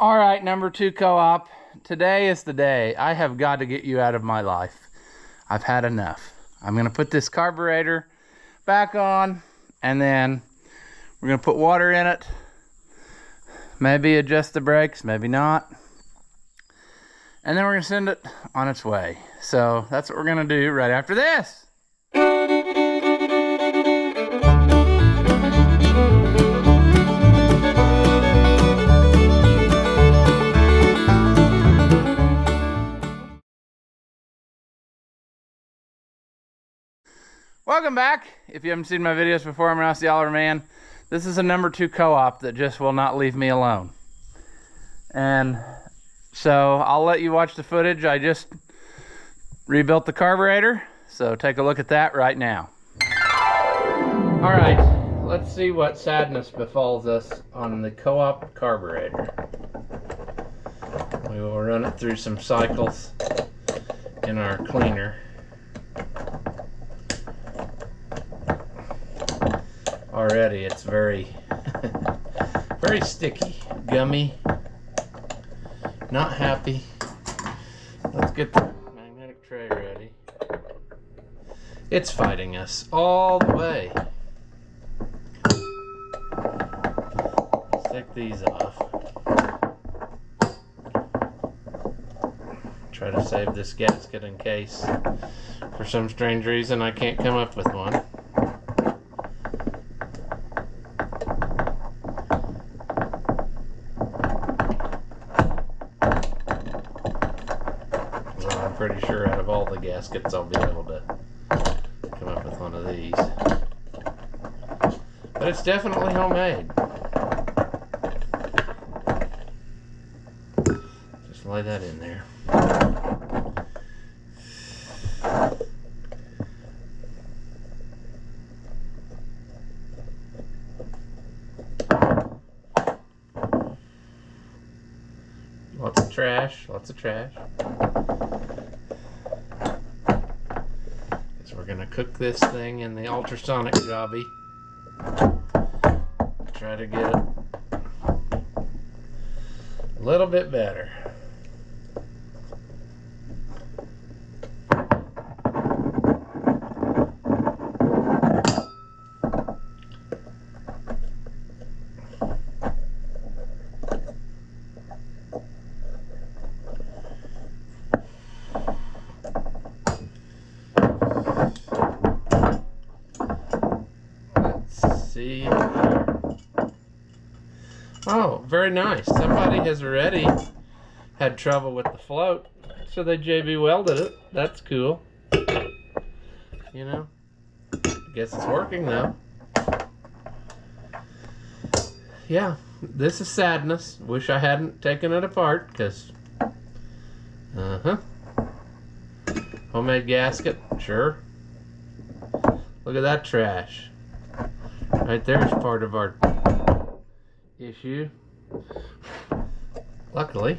All right, number 2 co-op. Today is the day. I have got to get you out of my life. I've had enough. I'm going to put this carburetor back on, and then we're going to put water in it. Maybe adjust the brakes, maybe not. And then we're going to send it on its way. So that's what we're going to do right after this. Welcome back. If you haven't seen my videos before, I'm Ross the Oliver Man. This is a number 2 co-op that just will not leave me alone. And so I'll let you watch the footage. I just rebuilt the carburetor, so take a look at that right now. All right, let's see what sadness befalls us on the co-op carburetor. We will run it through some cycles in our cleaner. Already it's very very sticky, gummy, not happy. Let's get the magnetic tray ready. It's fighting us all the way. Let's take these off. Try to save this gasket in case for some strange reason I can't come up with one. Pretty sure out of all the gaskets I'll be able to come up with one of these. But it's definitely homemade. Just lay that in there. Lots of trash, lots of trash. We're gonna cook this thing in the ultrasonic jobby. Try to get it a little bit better. See. Oh, very nice. Somebody has already had trouble with the float, so they JB welded it. That's cool. You know, I guess it's working though. Yeah, this is sadness. Wish I hadn't taken it apart, because homemade gasket, sure. Look at that trash. Right there's part of our issue. Luckily,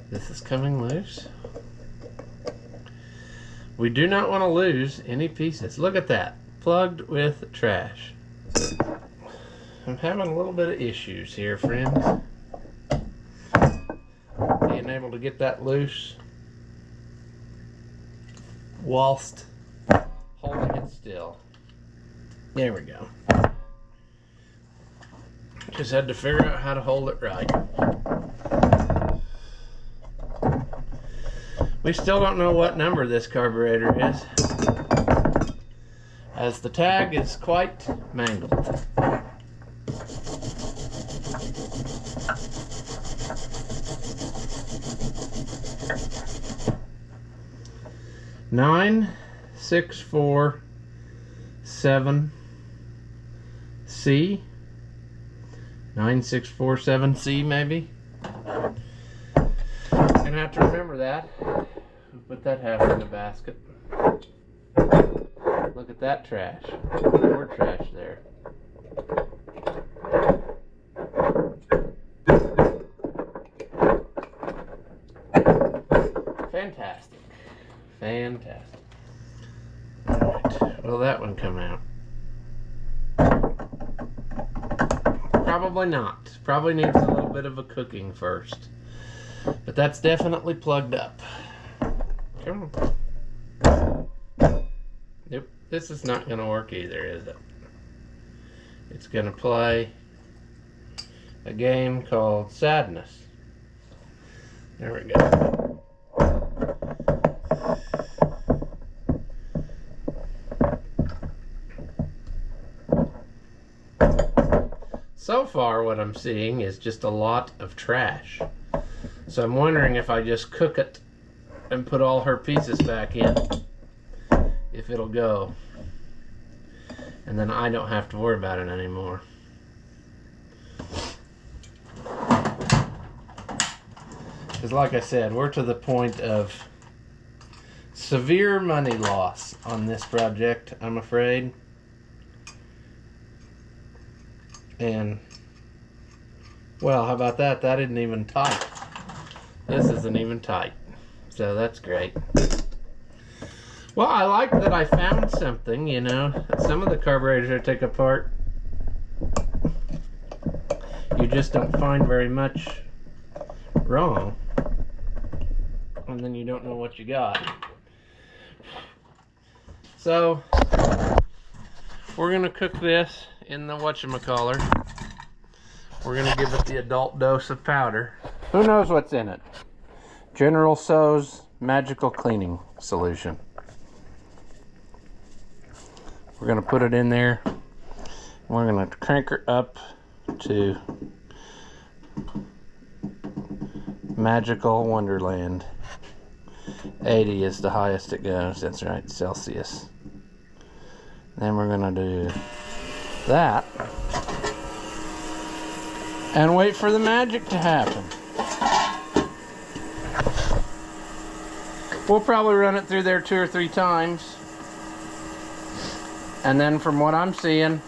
this is coming loose. We do not want to lose any pieces. Look at that, plugged with trash. I'm having a little bit of issues here, friends. Being able to get that loose whilst holding it still. There we go. Just had to figure out how to hold it right. We still don't know what number this carburetor is, as the tag is quite mangled. Nine 647 C, 9647C maybe. Gonna have to remember that. Put that half in the basket. Look at that trash. More trash there. Fantastic. Fantastic. Alright, will that one come out? Probably not, Probably needs a little bit of a cooking first. But that's definitely plugged up. Come on. Nope, this is not going to work either, is it? It's going to play a game called Sadness. There we go. So far, what I'm seeing is just a lot of trash. So I'm wondering if I just cook it and put all her pieces back in, if it'll go. And then I don't have to worry about it anymore. Because like I said, we're to the point of severe money loss on this project, I'm afraid. And, well, how about that? That isn't even tight. This isn't even tight. So that's great. Well, I like that I found something, you know. Some of the carburetors I take apart, you just don't find very much wrong. And then you don't know what you got. So, we're going to cook this in the whatchamacallit. We're going to give it the adult dose of powder. Who knows what's in it? General Tso's magical cleaning solution. We're going to put it in there. We're going to crank her up to magical wonderland. 80 is the highest it goes. That's right, Celsius. Then we're going to do that and wait for the magic to happen. We'll probably run it through there 2 or 3 times. And then from what I'm seeing,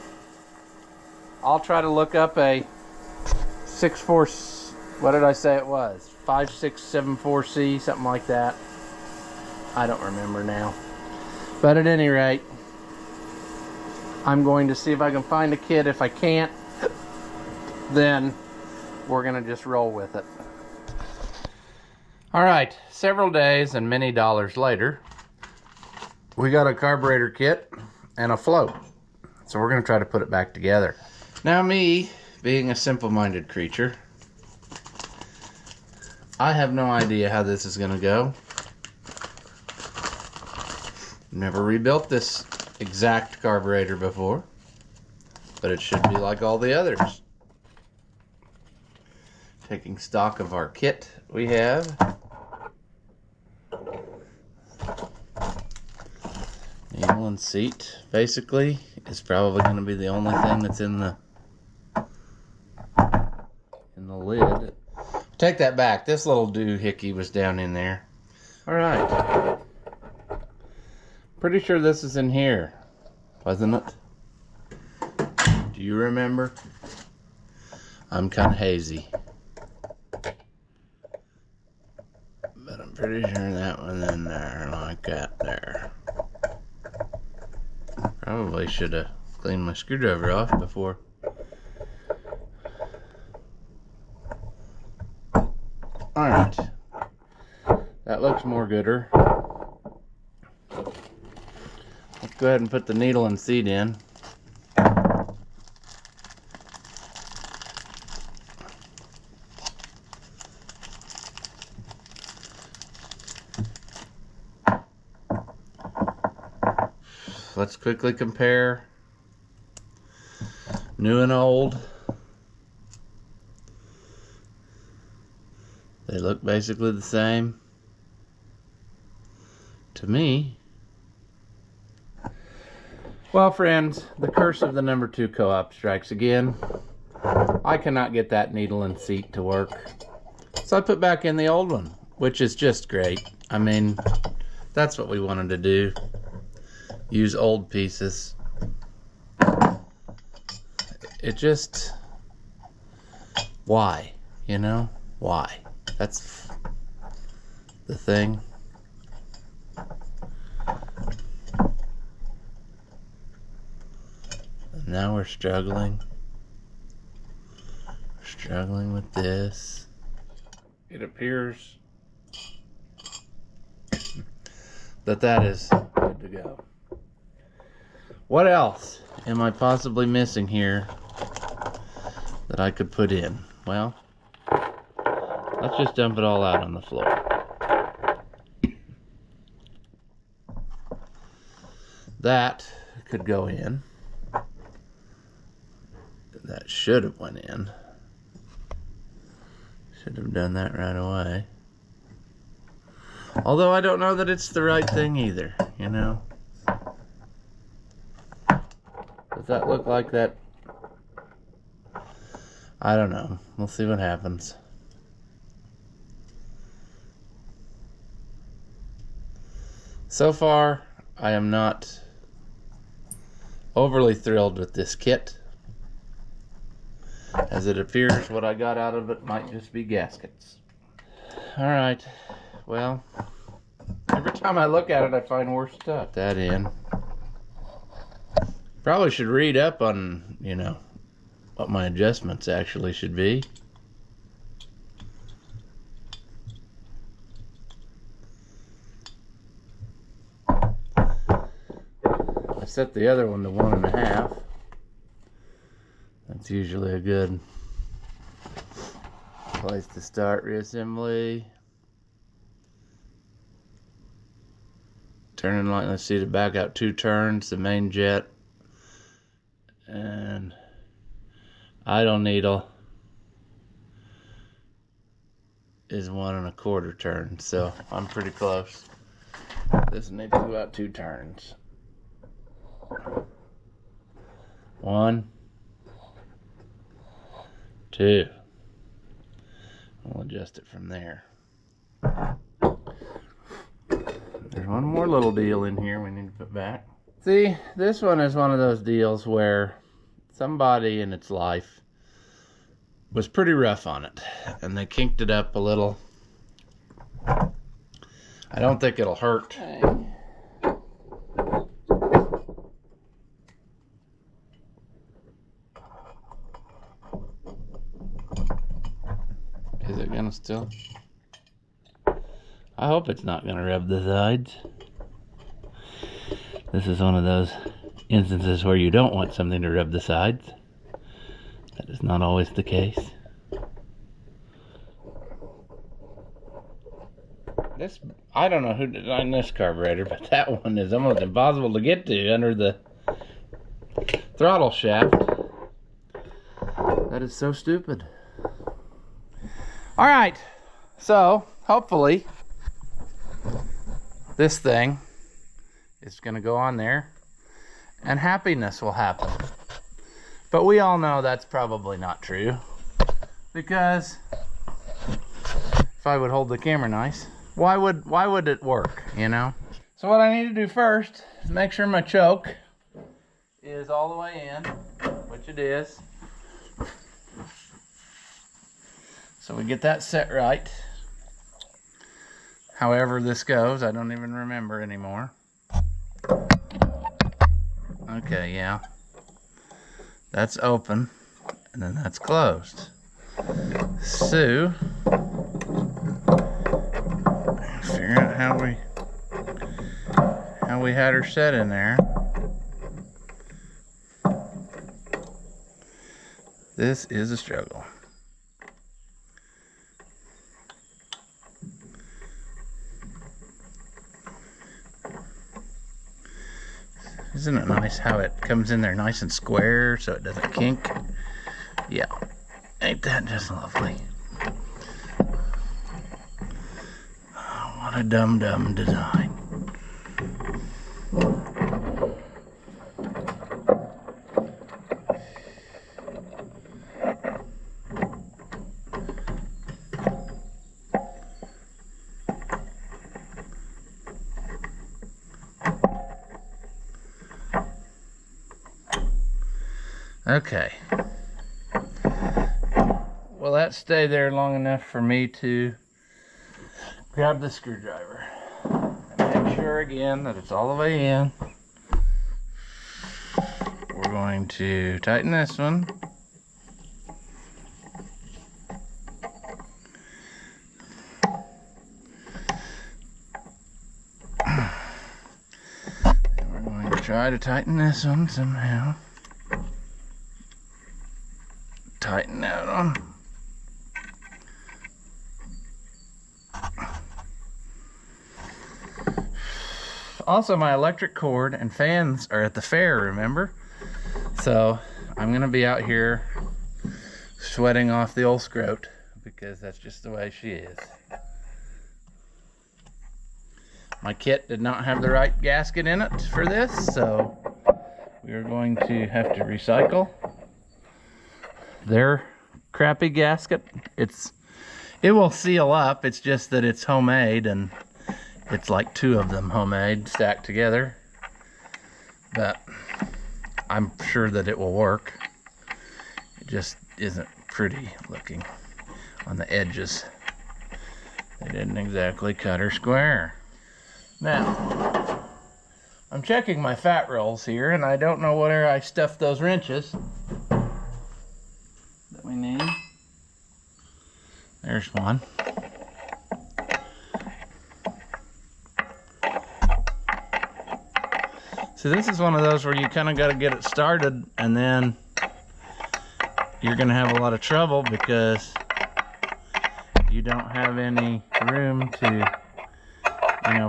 I'll try to look up a 6.4, what did I say it was? 5674C, something like that. I don't remember now. But at any rate, I'm going to see if I can find a kit. If I can't, then we're going to just roll with it. Alright, several days and many dollars later, we got a carburetor kit and a float. So we're going to try to put it back together. Now me, being a simple-minded creature, I have no idea how this is going to go. Never rebuilt this exact carburetor before, but it should be like all the others. Taking stock of our kit we have. Needle and seat basically is probably going to be the only thing that's in the lid. Take that back. This little doohickey was down in there. Alright. Pretty sure this is in here, wasn't it? Do you remember? I'm kind of hazy. But I'm pretty sure that one's in there, like that there. Probably should have cleaned my screwdriver off before. Alright. That looks more gooder. Let's go ahead and put the needle and seat in. Let's quickly compare new and old. They look basically the same to me. Well, friends, the curse of the number 2 co-op strikes again. I cannot get that needle and seat to work. So I put back in the old one, which is just great. I mean, that's what we wanted to do. Use old pieces. It just... why? You know? Why? That's the thing. And now we're struggling. struggling with this. It appears that is good to go. What else am I possibly missing here that I could put in? Well, let's just dump it all out on the floor. That could go in. That should have went in. Should have done that right away. Although I don't know that it's the right thing either, you know. Does that look like that? I don't know. We'll see what happens. So far, I am not overly thrilled with this kit, as it appears what I got out of it might just be gaskets. Alright, well, every time I look at it I find worse stuff. That in. Probably should read up on, you know, what my adjustments actually should be. I set the other one to 1.5. That's usually a good place to start reassembly. Turning light, let's see, to back out 2 turns, the main jet, and idle needle is 1.25 turns, so I'm pretty close. This needs to go out 2 turns. 1, 2. We'll adjust it from there. There's one more little deal in here we need to put back. See, this one is one of those deals where somebody in its life was pretty rough on it, and they kinked it up a little. I don't think it'll hurt. Is it gonna still? I hope it's not gonna rub the sides. This is one of those instances where you don't want something to rub the sides. That is not always the case. This, I don't know who designed this carburetor, but that one is almost impossible to get to under the throttle shaft. That is so stupid. All right, so hopefully this thing is going to go on there and happiness will happen. But we all know that's probably not true, because if I would hold the camera nice, why would it work, you know? So what I need to do first is make sure my choke is all the way in, which it is. So we get that set right. However this goes, I don't even remember anymore. Okay, yeah. That's open, and then that's closed. So, figure out how we had her set in there. This is a struggle. Isn't it nice how it comes in there nice and square so it doesn't kink? Yeah, ain't that just lovely? Oh, what a dumb design. Okay. Well, that stayed there long enough for me to grab the screwdriver and make sure again that it's all the way in. We're going to tighten this one. try to tighten this one somehow. Tighten that one. Also, my electric cord and fans are at the fair, remember? So I'm gonna be out here sweating off the old scrote because that's just the way she is. My kit did not have the right gasket in it for this, so we are going to have to recycle their crappy gasket. It will seal up, it's just that it's homemade, and it's like 2 of them homemade stacked together, but I'm sure that it will work. It just isn't pretty looking on the edges. They didn't exactly cut her square. Now, I'm checking my fat rolls here, and I don't know where I stuffed those wrenches that we need. There's one. So this is one of those where you kind of got to get it started, and then you're going to have a lot of trouble because you don't have any room to,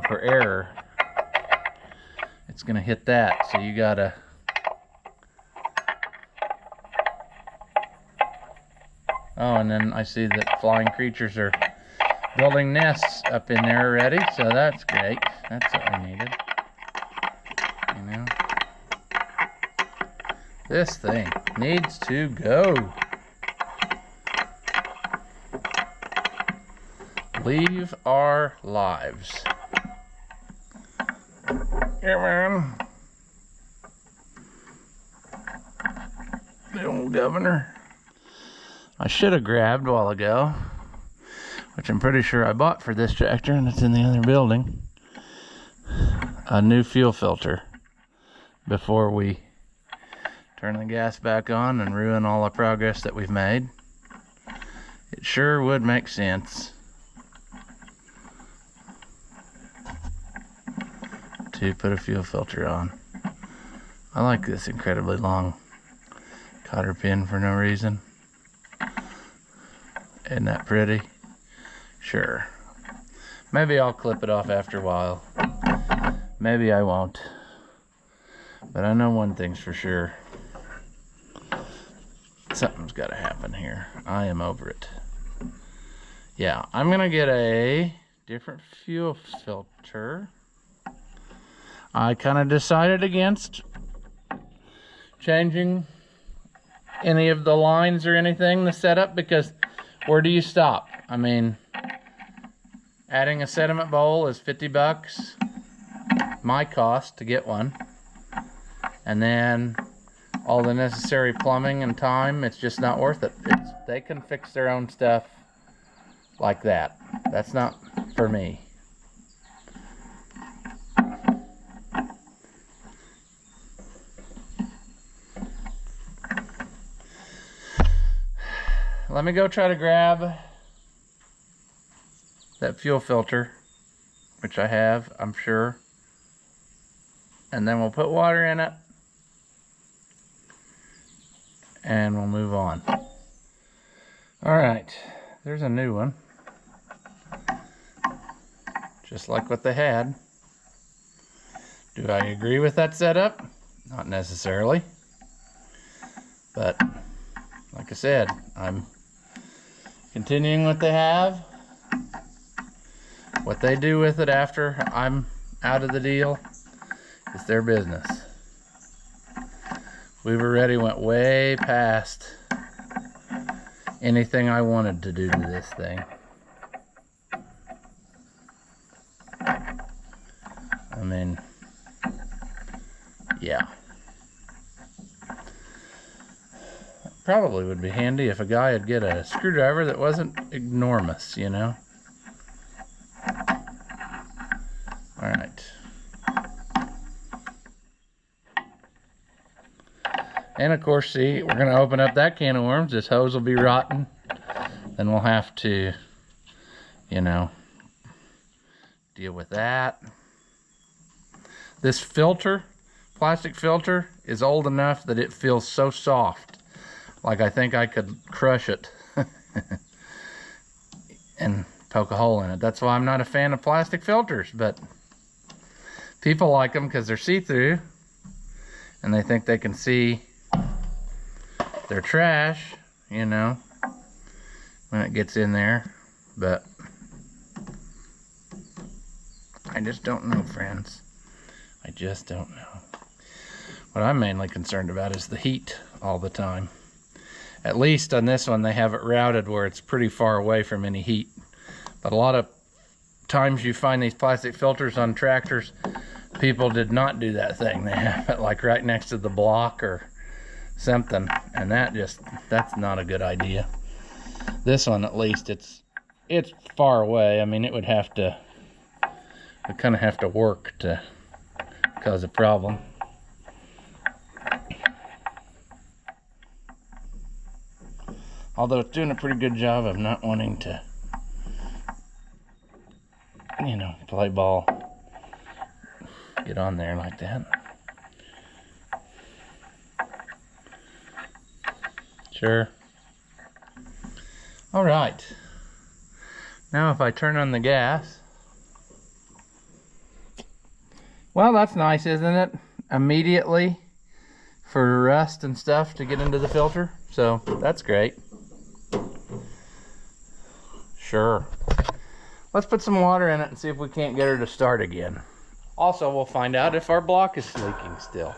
for error. It's going to hit that, so you got to oh, and then I see that flying creatures are building nests up in there already, so that's great. That's what we needed. This thing needs to go. Leave our lives. Come on. The old governor. I should have grabbed a while ago, which I'm pretty sure I bought for this tractor, and it's in the other building, a new fuel filter before we turn the gas back on and ruin all the progress that we've made. It sure would make sense to put a fuel filter on. I like this incredibly long cotter pin for no reason. Isn't that pretty? Sure. Maybe I'll clip it off after a while. Maybe I won't. But I know one thing's for sure. Something's got to happen here. I am over it. Yeah, I'm going to get a different fuel filter. I kind of decided against changing any of the lines or anything, the setup, because where do you stop? I mean, adding a sediment bowl is $50, my cost to get one. And then all the necessary plumbing and time, it's just not worth it. They can fix their own stuff like that. That's not for me. Let me go try to grab that fuel filter, which I have, I'm sure. And then we'll put water in it. And we'll move on. Alright, there's a new one. Just like what they had. Do I agree with that setup? Not necessarily. But, like I said, I'm continuing what they have. What they do with it after I'm out of the deal is their business. We've already went way past anything I wanted to do to this thing. I mean, yeah. Probably would be handy if a guy would get a screwdriver that wasn't enormous, you know? Alright. And of course, see, we're going to open up that can of worms. This hose will be rotten. Then we'll have to, you know, deal with that. This filter plastic filter is old enough that it feels so soft. Like I think I could crush it and poke a hole in it. That's why I'm not a fan of plastic filters, but people like them because they're see-through and they think they can see their trash, you know, when it gets in there. But I just don't know, friends. I just don't know. What I'm mainly concerned about is the heat all the time. At least on this one, they have it routed where it's pretty far away from any heat. But a lot of times you find these plastic filters on tractors, people did not do that thing. They have it like right next to the block or something, and that's not a good idea. This one, at least, it's far away. I mean, it would kind of have to work to cause a problem. Although it's doing a pretty good job of not wanting to, you know, play ball, get on there like that. Sure. All right. Now if I turn on the gas, well, that's nice, isn't it? Immediately for rust and stuff to get into the filter. So that's great. Sure. Let's put some water in it and see if we can't get her to start again. Also, we'll find out if our block is leaking still.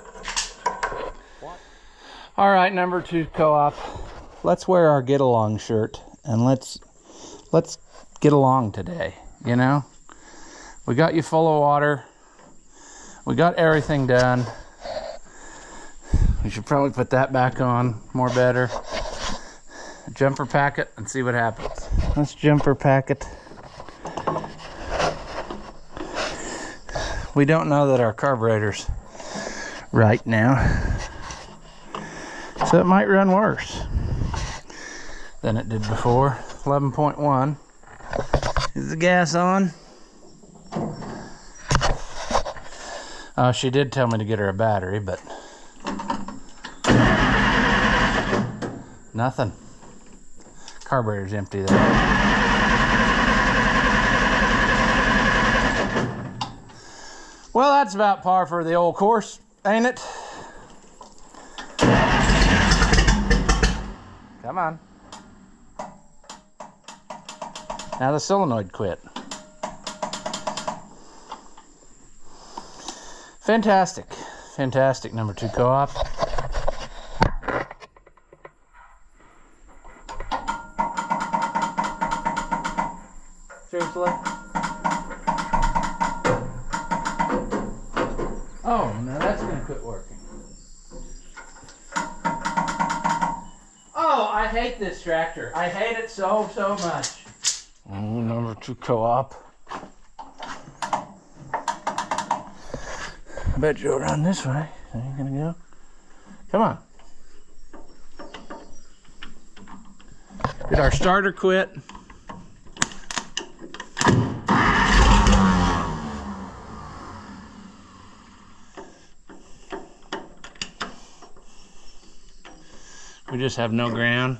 All right, number 2 co-op. Let's wear our get along shirt and let's get along today, you know? We got you full of water. We got everything done. We should probably put that back on more better. Jumper pack it and see what happens. Let's jumper pack it. We don't know that our carburetor's right now, so it might run worse than it did before. 11.1. Is the gas on? She did tell me to get her a battery, but nothing. Carburetor's empty there. Well, that's about par for the old course, ain't it? Come on. Now the solenoid quit. Fantastic. Fantastic, number 2 co-op. Seriously? Oh, now that's gonna quit working. Oh, I hate this tractor. I hate it so much. Oh, number 2 co-op. I bet you'll run this way. Are you gonna go? Come on. Did our starter quit? We just have no ground.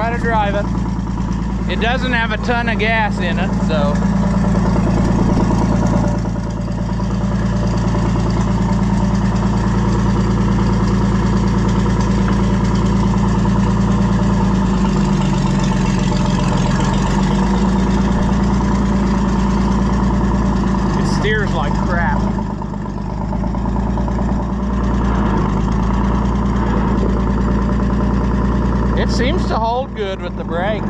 To drive it. It doesn't have a ton of gas in it, so it steers like crap. good with the brake.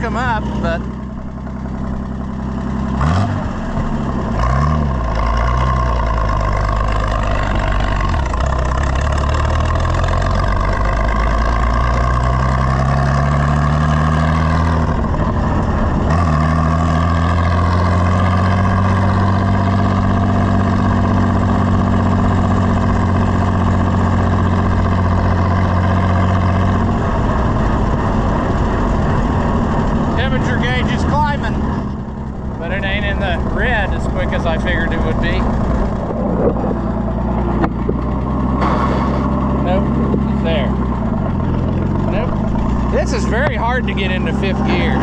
Them up, but as I figured it would be. Nope, it's there. Nope. This is very hard to get into fifth gear.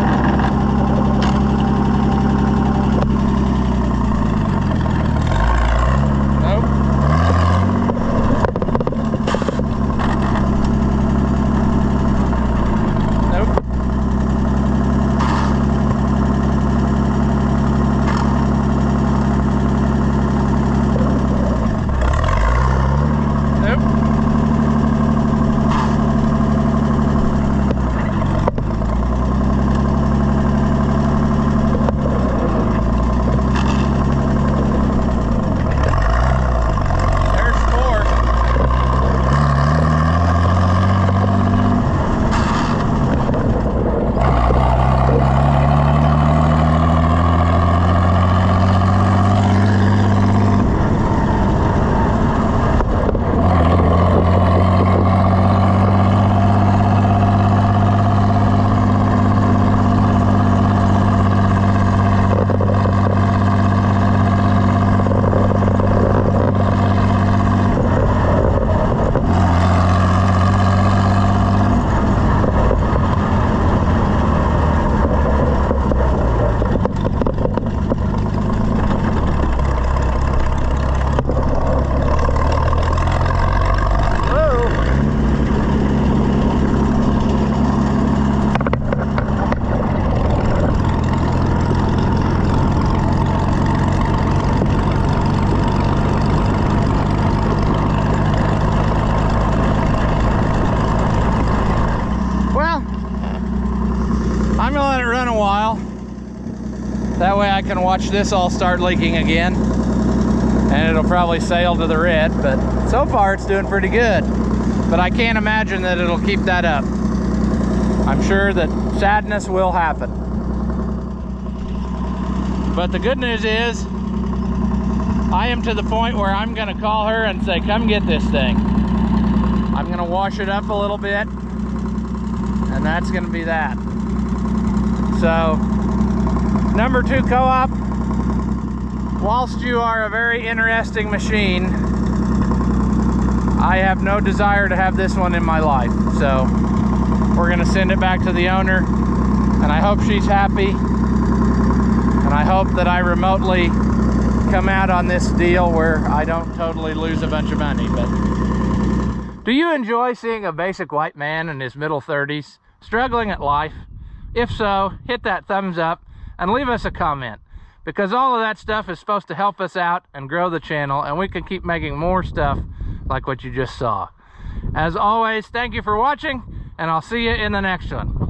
I'm gonna let it run a while. That way I can watch this all start leaking again. And it'll probably sail to the red, but so far it's doing pretty good. But I can't imagine that it'll keep that up. I'm sure that sadness will happen. But the good news is, I am to the point where I'm gonna call her and say, come get this thing. I'm gonna wash it up a little bit, and that's gonna be that. So, number 2 co-op, whilst you are a very interesting machine, I have no desire to have this one in my life. So, we're gonna send it back to the owner, and I hope she's happy, and I hope that I remotely come out on this deal where I don't totally lose a bunch of money. But do you enjoy seeing a basic white man in his middle 30s struggling at life? If so, hit that thumbs up and leave us a comment, because all of that stuff is supposed to help us out and grow the channel, and we can keep making more stuff like what you just saw. As always, thank you for watching, and I'll see you in the next one.